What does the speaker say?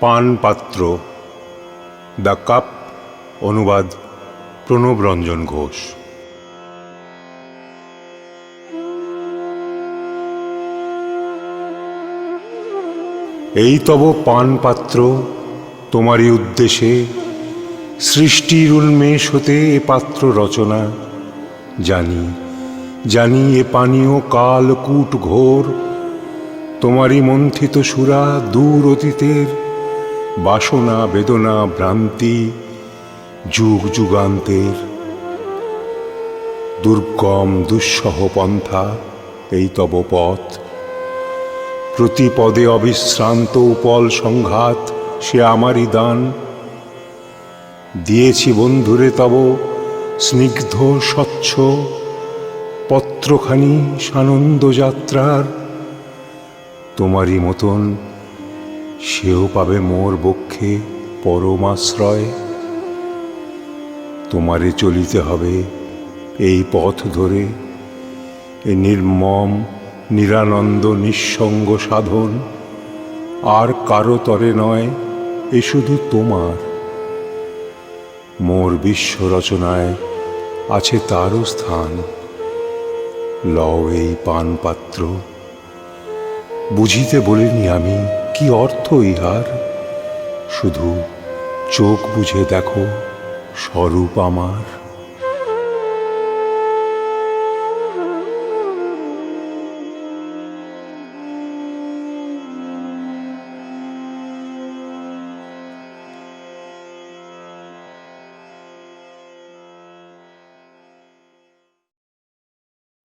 পানপাত্র, the cup. অনুবাদ প্রণব রঞ্জন ঘোষ। এই তব পানপাত্র, তোমারই উদ্দেশে সৃষ্টির উন্মেষ হতে এ পাত্র রচনা। জানি জানি এ পানীয় কালকূট ঘোর, তোমারই মন্থিত সুরা দূর অতীতের বাসনা বেদনা ভ্রান্তি যুগ যুগান্তের। দুর্গম দুঃসহ পন্থা এই তব পথ, প্রতি পদে অবিশ্রান্ত উপল সংঘাত সে আমারই দান। দিয়েছি বন্ধুরে তব স্নিগ্ধ স্বচ্ছ পত্রখানি সানন্দ যাত্রার, তোমারই মতন সেও পাবে মোর বক্ষে পরমাশ্রয়। তোমারে চলিতে হবে এই পথ ধরে, এ নির্মম নিরানন্দ নিঃসঙ্গ সাধন। আর কারো তরে নয়, এ শুধু তোমার। মোর বিশ্ব রচনায় আছে তারও স্থান। লও এই পানপাত্র, বুঝিতে বলিনি আমি কি অর্থ ইহার। শুধু চোখ বুঝে দেখো স্বরূপ আমার।